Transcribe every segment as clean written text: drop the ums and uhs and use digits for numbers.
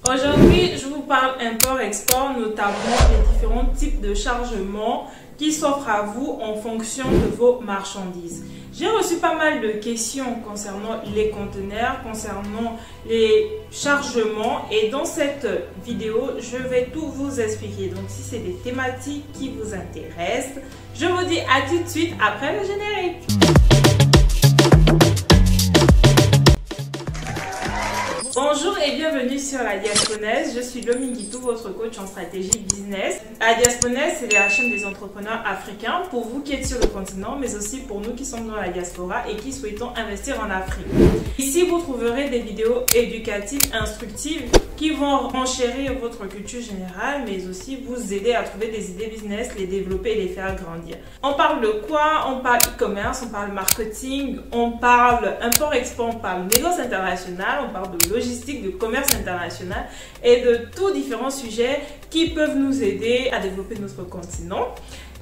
Aujourd'hui, je vous parle import-export, notamment les différents types de chargements qui s'offrent à vous en fonction de vos marchandises. J'ai reçu pas mal de questions concernant les conteneurs, concernant les chargements, et dans cette vidéo, je vais tout vous expliquer. Donc si c'est des thématiques qui vous intéressent, je vous dis à tout de suite après le générique. Bonjour et bienvenue sur La Diasponaise. Je suis Lomi Guitou, votre coach en stratégie business. La Diasponaise, c'est la chaîne des entrepreneurs africains pour vous qui êtes sur le continent, mais aussi pour nous qui sommes dans la diaspora et qui souhaitons investir en Afrique. Ici, vous trouverez des vidéos éducatives, instructives qui vont renchérir votre culture générale, mais aussi vous aider à trouver des idées business, les développer et les faire grandir. On parle de quoi? On parle e-commerce, on parle marketing, on parle import-export, on parle négoce international, on parle de logistique, de commerce international et de tous différents sujets qui peuvent nous aider à développer notre continent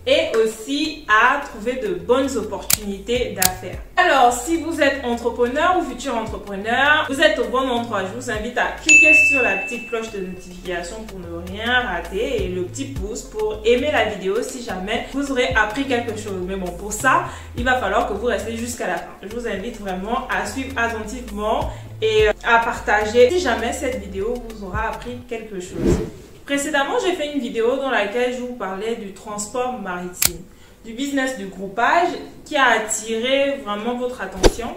et aussi à trouver de bonnes opportunités d'affaires. Alors, si vous êtes entrepreneur ou futur entrepreneur, vous êtes au bon endroit. Je vous invite à cliquer sur la petite cloche de notification pour ne rien rater et le petit pouce pour aimer la vidéo si jamais vous aurez appris quelque chose. Mais bon, pour ça, il va falloir que vous restez jusqu'à la fin. Je vous invite vraiment à suivre attentivement et à partager si jamais cette vidéo vous aura appris quelque chose. Précédemment, j'ai fait une vidéo dans laquelle je vous parlais du transport maritime, du business du groupage qui a attiré vraiment votre attention.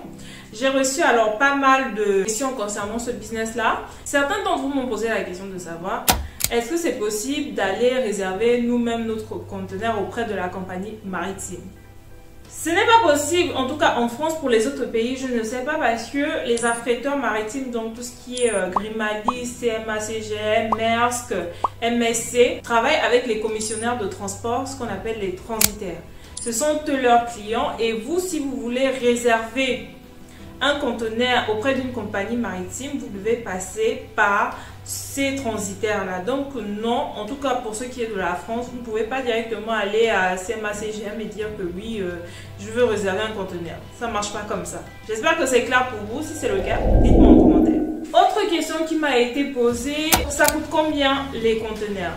J'ai reçu alors pas mal de questions concernant ce business-là. Certains d'entre vous m'ont posé la question de savoir est-ce que c'est possible d'aller réserver nous-mêmes notre conteneur auprès de la compagnie maritime? Ce n'est pas possible, en tout cas en France. Pour les autres pays, je ne sais pas, parce que les affréteurs maritimes, donc tout ce qui est Grimaldi, CMA CGM, Maersk, MSC, travaillent avec les commissionnaires de transport, ce qu'on appelle les transitaires. Ce sont eux leurs clients, et vous, si vous voulez réserver un conteneur auprès d'une compagnie maritime, vous devez passer par ces transitaires-là. Donc non, en tout cas pour ce qui est de la France, vous ne pouvez pas directement aller à CMA CGM et dire que oui, je veux réserver un conteneur. Ça ne marche pas comme ça. J'espère que c'est clair pour vous. Si c'est le cas, dites-moi en commentaire. Autre question qui m'a été posée, ça coûte combien les conteneurs?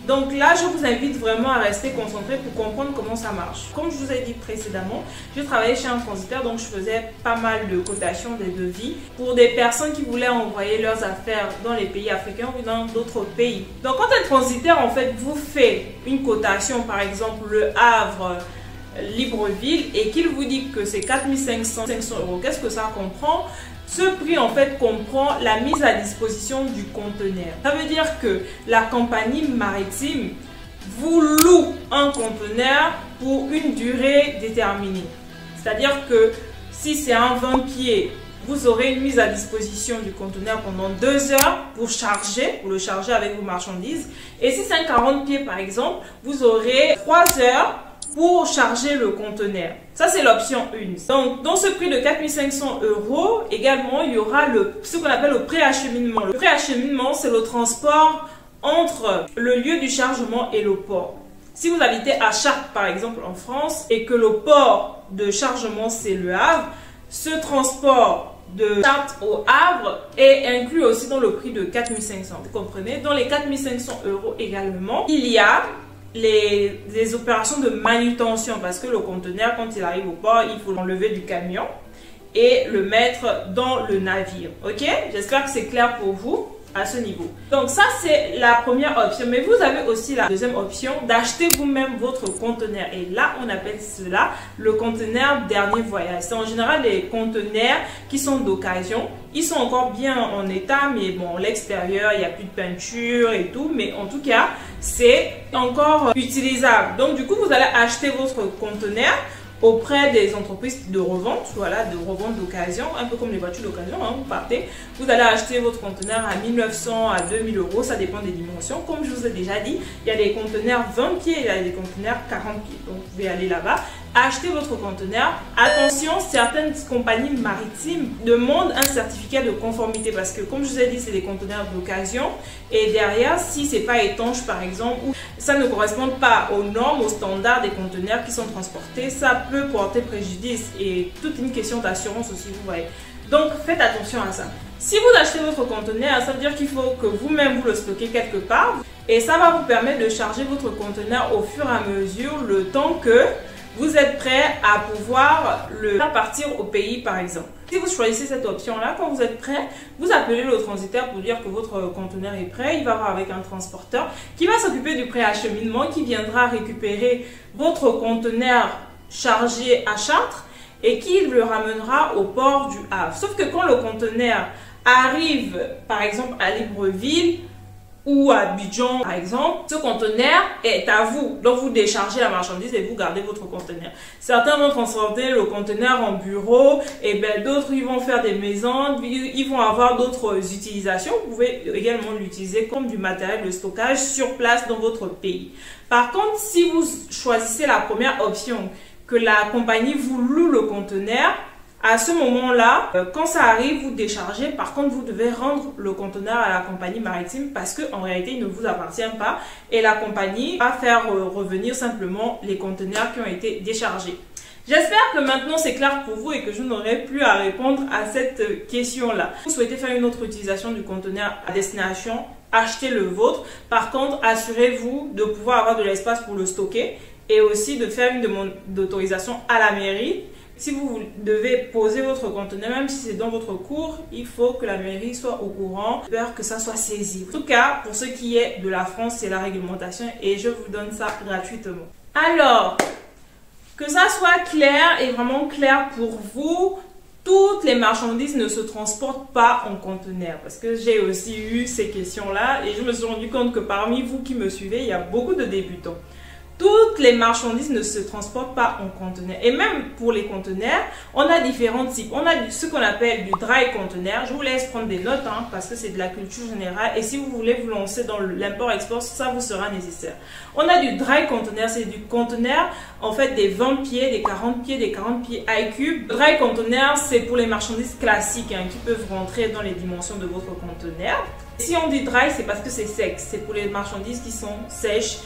Donc là, je vous invite vraiment à rester concentré pour comprendre comment ça marche. Comme je vous ai dit précédemment, je travaillais chez un transitaire, donc je faisais pas mal de cotations, des devis pour des personnes qui voulaient envoyer leurs affaires dans les pays africains ou dans d'autres pays. Donc quand un transitaire en fait vous fait une cotation, par exemple Le Havre, Libreville, et qu'il vous dit que c'est 4500 €, qu'est-ce que ça comprend? Ce prix en fait comprend la mise à disposition du conteneur. Ça veut dire que la compagnie maritime vous loue un conteneur pour une durée déterminée. C'est-à-dire que si c'est un 20 pieds, vous aurez une mise à disposition du conteneur pendant 2 heures pour le charger avec vos marchandises. Et si c'est un 40 pieds par exemple, vous aurez 3 heures pour charger le conteneur. Ça, c'est l'option 1. Donc, dans ce prix de 4500 €, également, il y aura ce qu'on appelle le préacheminement. Le préacheminement, c'est le transport entre le lieu du chargement et le port. Si vous habitez à Chartres, par exemple, en France, et que le port de chargement, c'est Le Havre, ce transport de Chartres au Havre est inclus aussi dans le prix de 4500. Vous comprenez? Dans les 4500 € également, il y a les opérations de manutention, parce que le conteneur, quand il arrive au port, il faut l'enlever du camion et le mettre dans le navire. Ok, j'espère que c'est clair pour vous à ce niveau. Donc ça, c'est la première option, mais vous avez aussi la deuxième option d'acheter vous-même votre conteneur, et là on appelle cela le conteneur dernier voyage. C'est en général les conteneurs qui sont d'occasion. Ils sont encore bien en état, mais bon, l'extérieur, il n'y a plus de peinture et tout, mais en tout cas, c'est encore utilisable. Donc du coup, vous allez acheter votre conteneur auprès des entreprises de revente, voilà, de revente d'occasion, un peu comme les voitures d'occasion, hein, vous partez, vous allez acheter votre conteneur à 1900 à 2000 €, ça dépend des dimensions. Comme je vous ai déjà dit, il y a des conteneurs 20 pieds, il y a des conteneurs 40 pieds, donc vous pouvez aller là-bas, acheter votre conteneur. Attention, certaines compagnies maritimes demandent un certificat de conformité, parce que comme je vous ai dit, c'est des conteneurs d'occasion, et derrière, si c'est pas étanche par exemple, ou ça ne correspond pas aux normes, aux standards des conteneurs qui sont transportés, ça peut porter préjudice, et toute une question d'assurance aussi, vous voyez. Donc faites attention à ça. Si vous achetez votre conteneur, ça veut dire qu'il faut que vous-même vous le stockez quelque part et ça va vous permettre de charger votre conteneur au fur et à mesure le temps que vous êtes prêt à pouvoir le faire partir au pays par exemple. Si vous choisissez cette option-là, quand vous êtes prêt, vous appelez le transitaire pour dire que votre conteneur est prêt. Il va voir avec un transporteur qui va s'occuper du préacheminement, qui viendra récupérer votre conteneur chargé à Chartres et qui le ramènera au port du Havre. Sauf que quand le conteneur arrive par exemple à Libreville ou à Abidjan par exemple, ce conteneur est à vous. Donc vous déchargez la marchandise et vous gardez votre conteneur. Certains vont transporter le conteneur en bureau et bien d'autres ils vont faire des maisons, ils vont avoir d'autres utilisations. Vous pouvez également l'utiliser comme du matériel de stockage sur place dans votre pays. Par contre, si vous choisissez la première option, que la compagnie vous loue le conteneur, à ce moment-là, quand ça arrive, vous déchargez. Par contre, vous devez rendre le conteneur à la compagnie maritime parce qu'en réalité, il ne vous appartient pas. Et la compagnie va faire revenir simplement les conteneurs qui ont été déchargés. J'espère que maintenant c'est clair pour vous et que je n'aurai plus à répondre à cette question-là. Vous souhaitez faire une autre utilisation du conteneur à destination, achetez le vôtre. Par contre, assurez-vous de pouvoir avoir de l'espace pour le stocker et aussi de faire une demande d'autorisation à la mairie. Si vous devez poser votre conteneur, même si c'est dans votre cours, il faut que la mairie soit au courant, peur que ça soit saisi. En tout cas, pour ce qui est de la France, c'est la réglementation et je vous donne ça gratuitement. Alors, que ça soit clair et vraiment clair pour vous, toutes les marchandises ne se transportent pas en conteneur. Parce que j'ai aussi eu ces questions-là et je me suis rendu compte que parmi vous qui me suivez, il y a beaucoup de débutants. Toutes les marchandises ne se transportent pas en conteneur. Et même pour les conteneurs, on a différents types. On a ce qu'on appelle du dry conteneur. Je vous laisse prendre des notes parce que c'est de la culture générale. Et si vous voulez vous lancer dans l'import-export, ça vous sera nécessaire. On a du dry conteneur. C'est du conteneur, en fait, des 20 pieds, des 40 pieds, des 40 pieds high-cube. Dry conteneur, c'est pour les marchandises classiques qui peuvent rentrer dans les dimensions de votre conteneur. Si on dit dry, c'est parce que c'est sec. C'est pour les marchandises qui sont sèches.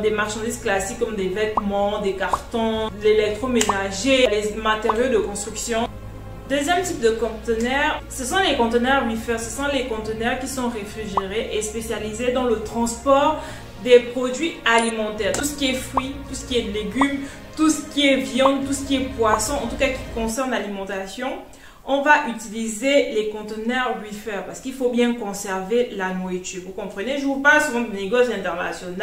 Des marchandises classiques comme des vêtements, des cartons, l'électroménager, les matériaux de construction. Deuxième type de conteneurs, ce sont les conteneurs reefer. Ce sont les conteneurs qui sont réfrigérés et spécialisés dans le transport des produits alimentaires. Tout ce qui est fruits, tout ce qui est légumes, tout ce qui est viande, tout ce qui est poisson, en tout cas qui concerne l'alimentation. On va utiliser les conteneurs reefer parce qu'il faut bien conserver la nourriture. Vous comprenez? Je vous parle souvent de négoces internationaux,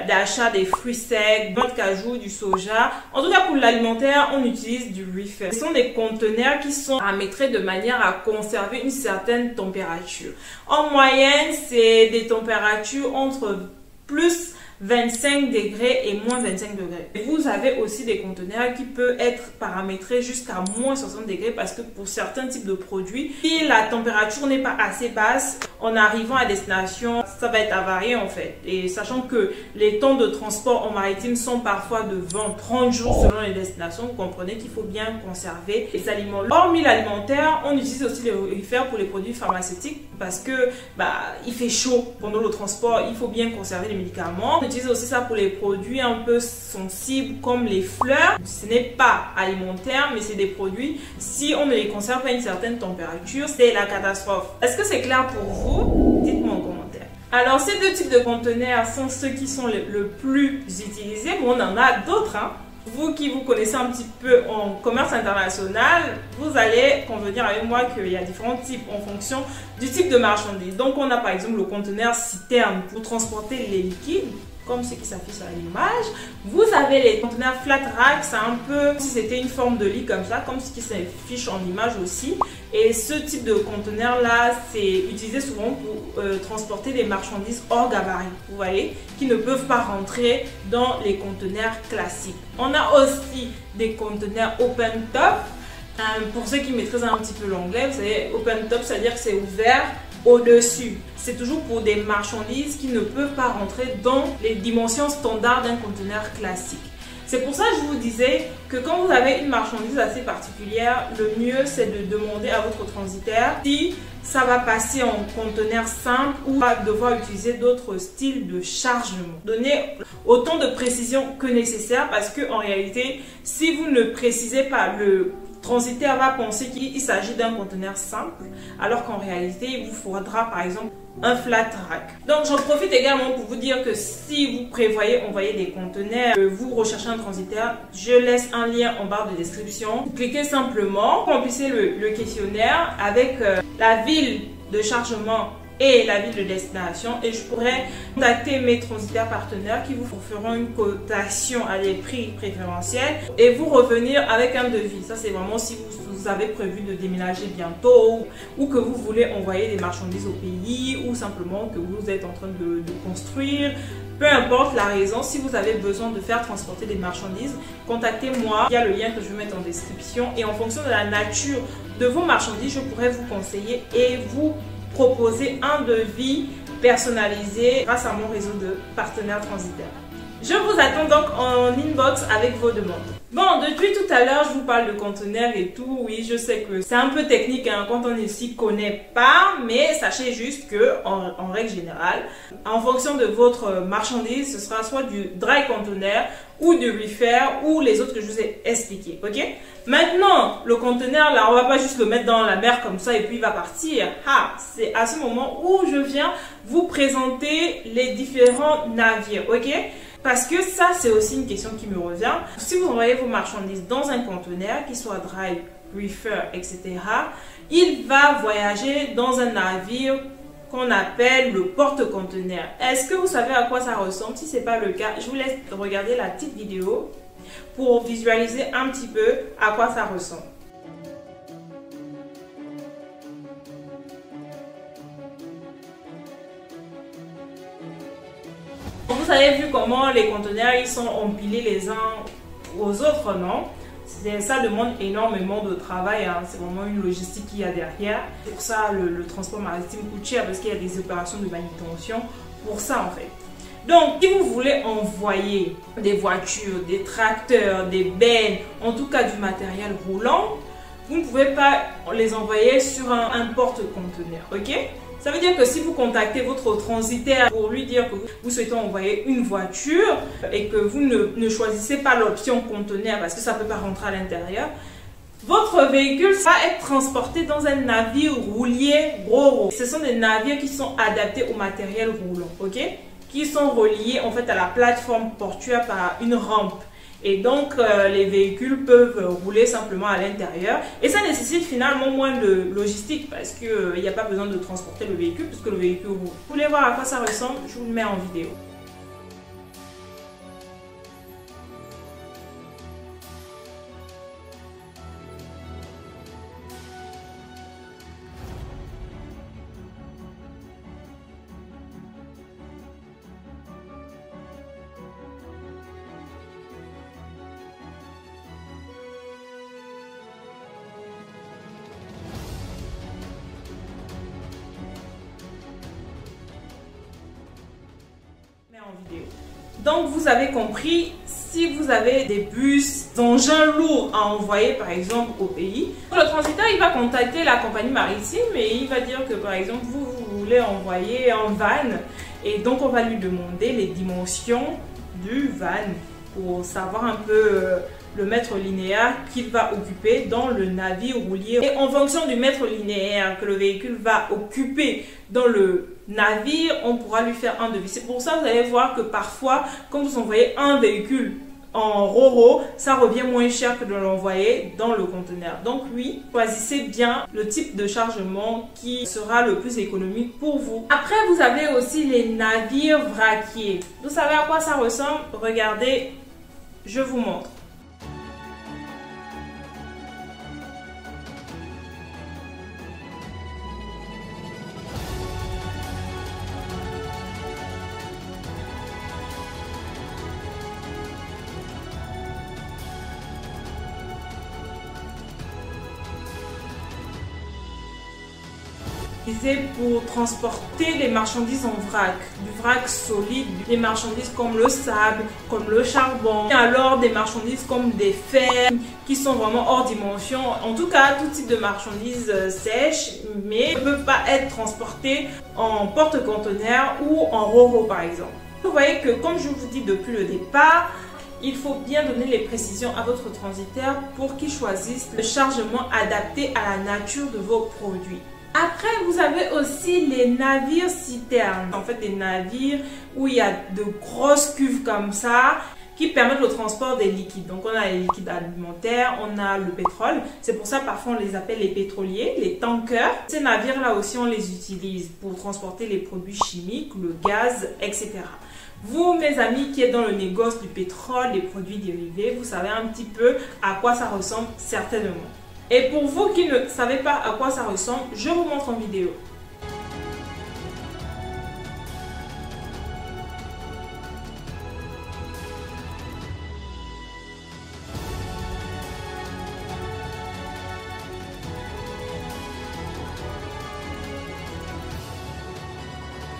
d'achat des fruits secs, de cajou, du soja. En tout cas, pour l'alimentaire, on utilise du reefer. Ce sont des conteneurs qui sont paramétrés de manière à conserver une certaine température. En moyenne, c'est des températures entre plus 25 degrés et moins 25 degrés. Et vous avez aussi des conteneurs qui peuvent être paramétrés jusqu'à moins 60 degrés parce que pour certains types de produits, si la température n'est pas assez basse, en arrivant à destination, ça va être avarié en fait. Et sachant que les temps de transport en maritime sont parfois de 20-30 jours selon les destinations, vous comprenez qu'il faut bien conserver les aliments. Hormis l'alimentaire, on utilise aussi les reefer pour les produits pharmaceutiques parce que il fait chaud pendant le transport, il faut bien conserver les médicaments. On utilise aussi ça pour les produits un peu sensibles comme les fleurs. Ce n'est pas alimentaire, mais c'est des produits. Si on ne les conserve pas à une certaine température, c'est la catastrophe. Est-ce que c'est clair pour vous? Dites-moi en commentaire. Alors, ces deux types de conteneurs sont ceux qui sont le plus utilisés. Bon, on en a d'autres. Vous qui vous connaissez un petit peu en commerce international, vous allez convenir avec moi qu'il y a différents types en fonction du type de marchandise. Donc, on a par exemple le conteneur citerne pour transporter les liquides, comme ce qui s'affiche à l'image. Vous avez les conteneurs flat rack, c'est un peu comme si c'était une forme de lit comme ça, comme ce qui s'affiche en image aussi. Et ce type de conteneur là, c'est utilisé souvent pour transporter des marchandises hors gabarit, vous voyez, qui ne peuvent pas rentrer dans les conteneurs classiques. On a aussi des conteneurs open top. Pour ceux qui maîtrisent un petit peu l'anglais, vous savez, open top, c'est-à-dire que c'est ouvert au-dessus. C'est toujours pour des marchandises qui ne peuvent pas rentrer dans les dimensions standards d'un conteneur classique. C'est pour ça que je vous disais que quand vous avez une marchandise assez particulière, le mieux c'est de demander à votre transitaire si ça va passer en conteneur simple ou va devoir utiliser d'autres styles de chargement. Donnez autant de précision que nécessaire parce que en réalité, si vous ne précisez pas le transitaire va penser qu'il s'agit d'un conteneur simple, alors qu'en réalité, il vous faudra par exemple un flat rack. Donc j'en profite également pour vous dire que si vous prévoyez envoyer des conteneurs, vous recherchez un transitaire, je laisse un lien en barre de description. Cliquez simplement, remplissez le questionnaire avec la ville de chargement et la ville de destination, et je pourrais contacter mes transitaires partenaires qui vous feront une cotation à des prix préférentiels et vous revenir avec un devis. Ça, c'est vraiment si vous avez prévu de déménager bientôt ou que vous voulez envoyer des marchandises au pays ou simplement que vous êtes en train de construire. Peu importe la raison, si vous avez besoin de faire transporter des marchandises, contactez-moi via le lien que je vais mettre en description, et en fonction de la nature de vos marchandises, je pourrais vous conseiller et vous proposer un devis personnalisé grâce à mon réseau de partenaires transitaires. Je vous attends donc en inbox avec vos demandes. Bon, depuis tout à l'heure, je vous parle de conteneurs et tout. Oui, je sais que c'est un peu technique hein, quand on ne s'y connaît pas, mais sachez juste que, en règle générale, en fonction de votre marchandise, ce sera soit du dry container ou du reefer ou les autres que je vous ai expliqués, ok? Maintenant, le conteneur, là, on va pas juste le mettre dans la mer comme ça et puis il va partir. Ah, c'est à ce moment où je viens vous présenter les différents navires, ok? Parce que ça, c'est aussi une question qui me revient. Si vous envoyez vos marchandises dans un conteneur, qu'il soit dry, reefer, etc., il va voyager dans un navire qu'on appelle le porte-conteneur. Est-ce que vous savez à quoi ça ressemble? Si ce n'est pas le cas, je vous laisse regarder la petite vidéo pour visualiser un petit peu à quoi ça ressemble. Vous avez vu comment les conteneurs ils sont empilés les uns aux autres, non? Ça demande énormément de travail, hein. C'est vraiment une logistique qu'il y a derrière. Pour ça, le transport maritime coûte cher parce qu'il y a des opérations de manutention pour ça en fait. Donc, si vous voulez envoyer des voitures, des tracteurs, des bennes, en tout cas du matériel roulant, vous ne pouvez pas les envoyer sur un porte-conteneur, ok? Ça veut dire que si vous contactez votre transitaire pour lui dire que vous souhaitez envoyer une voiture et que vous ne choisissez pas l'option conteneur parce que ça ne peut pas rentrer à l'intérieur, votre véhicule va être transporté dans un navire roulier RoRo. Ce sont des navires qui sont adaptés au matériel roulant, ok? Qui sont reliés en fait à la plateforme portuaire par une rampe. Et donc, les véhicules peuvent rouler simplement à l'intérieur. Et ça nécessite finalement moins de logistique parce qu'il n'y a pas besoin de transporter le véhicule puisque le véhicule roule. Vous voulez voir à quoi ça ressemble? Je vous le mets en vidéo. Vidéo. Donc vous avez compris, si vous avez des bus, des engins lourds à envoyer par exemple au pays, le transitaire il va contacter la compagnie maritime et il va dire que par exemple vous voulez envoyer un van et donc on va lui demander les dimensions du van pour savoir un peu le mètre linéaire qu'il va occuper dans le navire roulier. Et en fonction du mètre linéaire que le véhicule va occuper dans le navire, on pourra lui faire un devis. C'est pour ça que vous allez voir que parfois, quand vous envoyez un véhicule en RoRo, ça revient moins cher que de l'envoyer dans le conteneur. Donc oui, choisissez bien le type de chargement qui sera le plus économique pour vous. Après, vous avez aussi les navires vraquiers. Vous savez à quoi ça ressemble? Regardez, je vous montre. Pour transporter les marchandises en vrac, du vrac solide, des marchandises comme le sable, comme le charbon, et alors des marchandises comme des fers qui sont vraiment hors dimension, en tout cas tout type de marchandises sèches mais ne peuvent pas être transportées en porte-conteneur ou en RoRo par exemple. Vous voyez que comme je vous dis depuis le départ, il faut bien donner les précisions à votre transitaire pour qu'il choisisse le chargement adapté à la nature de vos produits. Après, vous avez aussi les navires citernes. En fait, des navires où il y a de grosses cuves comme ça qui permettent le transport des liquides. Donc, on a les liquides alimentaires, on a le pétrole. C'est pour ça, parfois, on les appelle les pétroliers, les tankers. Ces navires-là aussi, on les utilise pour transporter les produits chimiques, le gaz, etc. Vous, mes amis, qui êtes dans le négoce du pétrole, des produits dérivés, vous savez un petit peu à quoi ça ressemble certainement. Et pour vous qui ne savez pas à quoi ça ressemble, je vous montre en vidéo.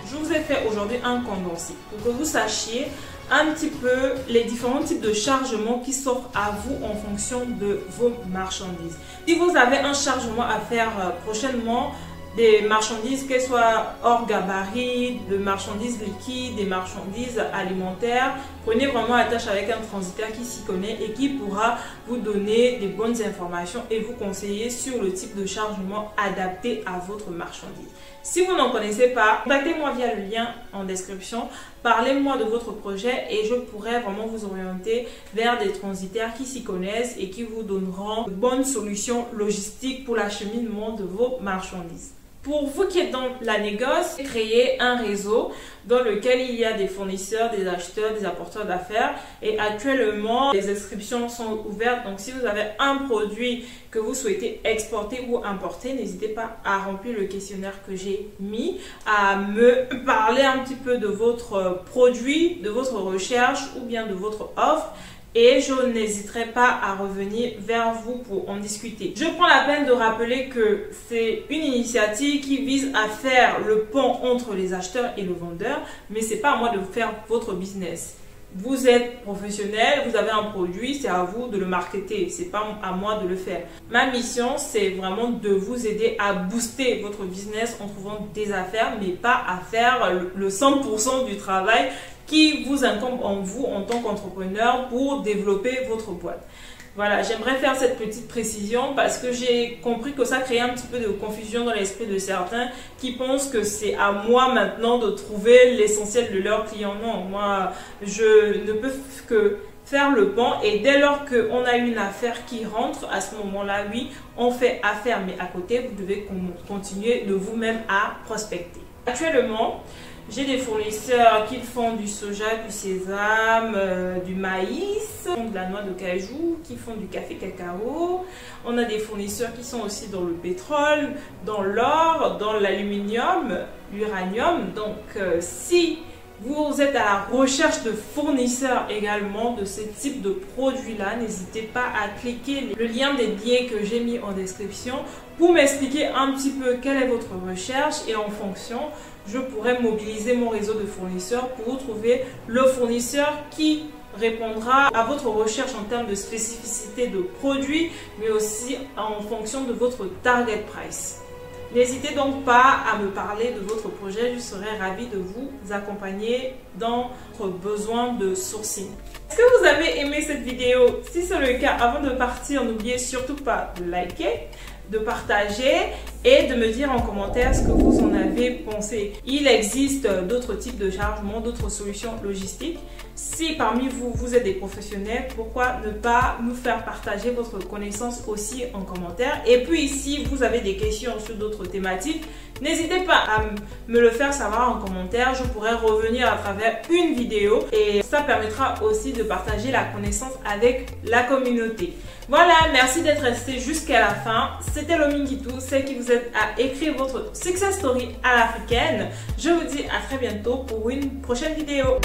Je vous ai fait aujourd'hui un condensé pour que vous sachiez un petit peu les différents types de chargements qui s'offrent à vous en fonction de vos marchandises. Si vous avez un chargement à faire prochainement, des marchandises, qu'elles soient hors gabarit, de marchandises liquides, des marchandises alimentaires, prenez vraiment attache avec un transitaire qui s'y connaît et qui pourra vous donner des bonnes informations et vous conseiller sur le type de chargement adapté à votre marchandise. Si vous n'en connaissez pas, contactez-moi via le lien en description, parlez-moi de votre projet et je pourrai vraiment vous orienter vers des transitaires qui s'y connaissent et qui vous donneront de bonnes solutions logistiques pour l'acheminement de vos marchandises. Pour vous qui êtes dans la négoce, créez un réseau dans lequel il y a des fournisseurs, des acheteurs, des apporteurs d'affaires. Et actuellement, les inscriptions sont ouvertes. Donc, si vous avez un produit que vous souhaitez exporter ou importer, n'hésitez pas à remplir le questionnaire que j'ai mis, à me parler un petit peu de votre produit, de votre recherche ou bien de votre offre. Et je n'hésiterai pas à revenir vers vous pour en discuter. Je prends la peine de rappeler que c'est une initiative qui vise à faire le pont entre les acheteurs et le vendeur, mais ce n'est pas à moi de faire votre business. Vous êtes professionnel, vous avez un produit, c'est à vous de le marketer, c'est pas à moi de le faire. Ma mission, c'est vraiment de vous aider à booster votre business en trouvant des affaires, mais pas à faire le 100% du travail qui vous incombe en vous en tant qu'entrepreneur pour développer votre boîte. Voilà, j'aimerais faire cette petite précision parce que j'ai compris que ça crée un petit peu de confusion dans l'esprit de certains qui pensent que c'est à moi maintenant de trouver l'essentiel de leurs clients. Non, moi, je ne peux que faire le pont et dès lors qu'on a une affaire qui rentre, à ce moment-là, oui, on fait affaire. Mais à côté, vous devez continuer de vous-même à prospecter. Actuellement, j'ai des fournisseurs qui font du soja, du sésame, du maïs, de la noix de cajou, qui font du café cacao. On a des fournisseurs qui sont aussi dans le pétrole, dans l'or, dans l'aluminium, l'uranium. Donc, si vous êtes à la recherche de fournisseurs également de ce type de produits-là, n'hésitez pas à cliquer le lien dédié que j'ai mis en description pour m'expliquer un petit peu quelle est votre recherche et en fonction, je pourrais mobiliser mon réseau de fournisseurs pour trouver le fournisseur qui répondra à votre recherche en termes de spécificité de produits, mais aussi en fonction de votre target price. N'hésitez donc pas à me parler de votre projet, je serai ravie de vous accompagner dans votre besoin de sourcing. Est-ce que vous avez aimé cette vidéo? Si c'est le cas, avant de partir, n'oubliez surtout pas de liker, de partager et de me dire en commentaire ce que vous en avez pensé. Il existe d'autres types de chargements, d'autres solutions logistiques. Si parmi vous, vous êtes des professionnels, pourquoi ne pas nous faire partager votre connaissance aussi en commentaire? Et puis, si vous avez des questions sur d'autres thématiques, n'hésitez pas à me le faire savoir en commentaire. Je pourrais revenir à travers une vidéo et ça permettra aussi de partager la connaissance avec la communauté. Voilà, merci d'être resté jusqu'à la fin. C'était Lominguitou, celle qui vous aide à écrire votre success story à l'africaine. Je vous dis à très bientôt pour une prochaine vidéo.